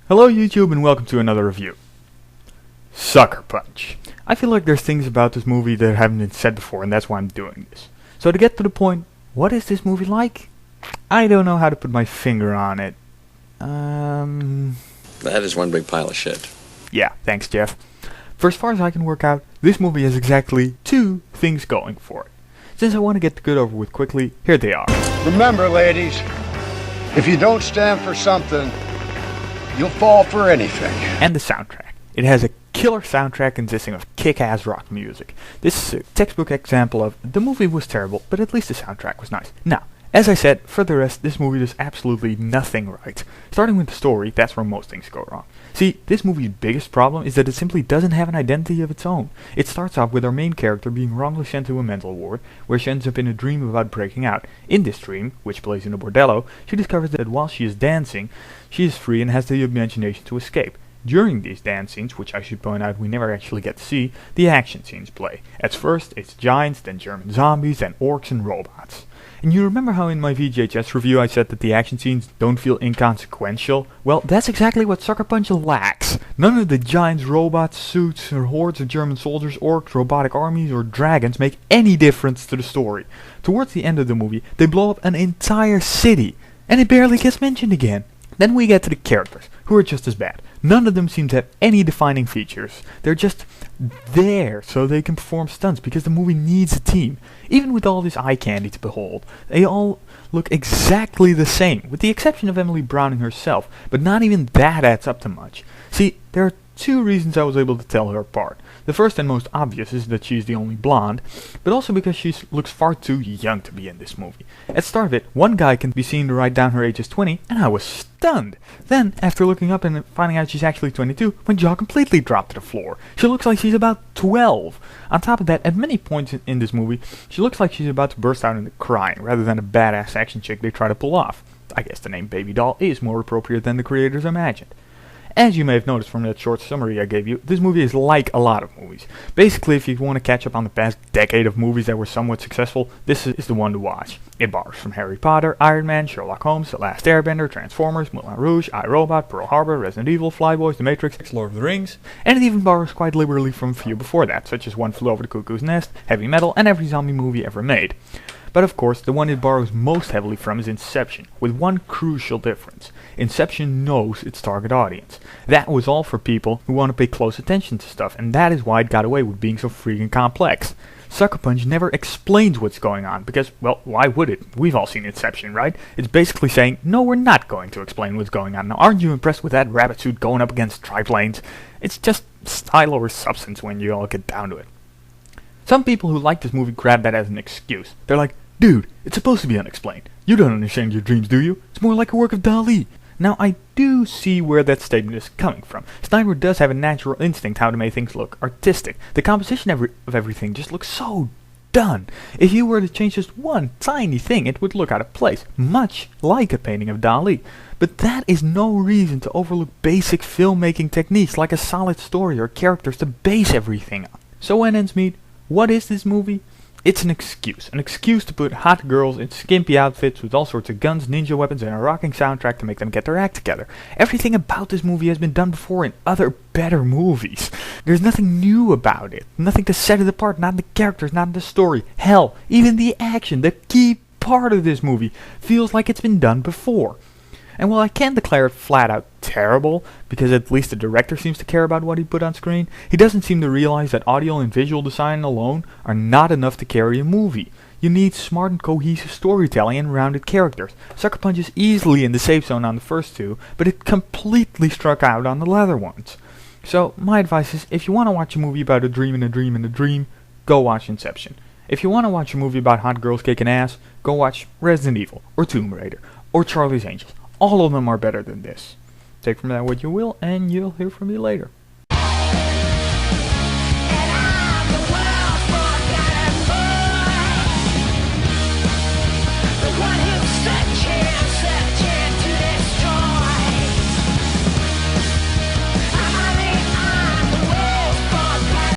Hello YouTube and welcome to another review. Sucker Punch. I feel like there's things about this movie that haven't been said before and that's why I'm doing this. So to get to the point, what is this movie like? I don't know how to put my finger on it. That is one big pile of shit. Yeah, thanks Jeff. For as far as I can work out, this movie has exactly two things going for it. Since I want to get the good over with quickly, here they are. Remember ladies, if you don't stand for something, you'll fall for anything. And the soundtrack. It has a killer soundtrack consisting of kick-ass rock music. This is a textbook example of the movie was terrible, but at least the soundtrack was nice. Now, as I said, for the rest, this movie does absolutely nothing right. Starting with the story, that's where most things go wrong. See, this movie's biggest problem is that it simply doesn't have an identity of its own. It starts off with our main character being wrongly sent to a mental ward, where she ends up in a dream about breaking out. In this dream, which plays in a bordello, she discovers that while she is dancing, she is free and has the imagination to escape. During these dance scenes, which I should point out we never actually get to see, the action scenes play. At first, it's giants, then German zombies, then orcs and robots. And you remember how in my VHS review I said that the action scenes don't feel inconsequential? Well, that's exactly what Sucker Punch lacks. None of the giants, robots, suits, or hordes of German soldiers, orcs, robotic armies, or dragons make any difference to the story. Towards the end of the movie, they blow up an entire city, and it barely gets mentioned again. Then we get to the characters, who are just as bad. None of them seem to have any defining features. They're just there so they can perform stunts because the movie needs a team. Even with all this eye candy to behold, they all look exactly the same, with the exception of Emily Browning herself, but not even that adds up to much. See, there are two reasons I was able to tell her apart. The first and most obvious is that she's the only blonde, but also because she looks far too young to be in this movie. At the start of it, one guy can be seen to write down her age as 20, and I was stunned. Then, after looking up and finding out she's actually 22, my jaw completely dropped to the floor. She looks like she's about 12. On top of that, at many points in this movie, she looks like she's about to burst out into crying, rather than a badass action chick they try to pull off. I guess the name Baby Doll is more appropriate than the creators imagined. As you may have noticed from that short summary I gave you, this movie is like a lot of movies. Basically, if you want to catch up on the past decade of movies that were somewhat successful, this is the one to watch. It borrows from Harry Potter, Iron Man, Sherlock Holmes, The Last Airbender, Transformers, Moulin Rouge, I, Robot, Pearl Harbor, Resident Evil, Flyboys, The Matrix, Lord of the Rings, and it even borrows quite liberally from a few before that, such as One Flew Over the Cuckoo's Nest, Heavy Metal, and every zombie movie ever made. But of course, the one it borrows most heavily from is Inception, with one crucial difference. Inception knows its target audience. That was all for people who want to pay close attention to stuff, and that is why it got away with being so freaking complex. Sucker Punch never explains what's going on, because, well, why would it? We've all seen Inception, right? It's basically saying, no, we're not going to explain what's going on. Now, aren't you impressed with that rabbit suit going up against triplanes? It's just style over substance when you all get down to it. Some people who like this movie grab that as an excuse. They're like, dude, it's supposed to be unexplained. You don't understand your dreams, do you? It's more like a work of Dali. Now, I do see where that statement is coming from. Snyder does have a natural instinct how to make things look artistic. The composition of everything just looks so done. If you were to change just one tiny thing, it would look out of place, much like a painting of Dali. But that is no reason to overlook basic filmmaking techniques like a solid story or characters to base everything on. So when ends meet, what is this movie? It's an excuse to put hot girls in skimpy outfits with all sorts of guns, ninja weapons, and a rocking soundtrack to make them get their act together. Everything about this movie has been done before in other better movies. There's nothing new about it, nothing to set it apart, not in the characters, not in the story. Hell, even the action, the key part of this movie, feels like it's been done before. And while I can't declare it flat out terrible, because at least the director seems to care about what he put on screen, he doesn't seem to realize that audio and visual design alone are not enough to carry a movie. You need smart and cohesive storytelling and rounded characters. Sucker Punch is easily in the safe zone on the first two, but it completely struck out on the latter ones. So my advice is, if you want to watch a movie about a dream and a dream and a dream, go watch Inception. If you want to watch a movie about hot girls kicking ass, go watch Resident Evil, or Tomb Raider, or Charlie's Angels. All of them are better than this. Take from that what you will, and you'll hear from me later.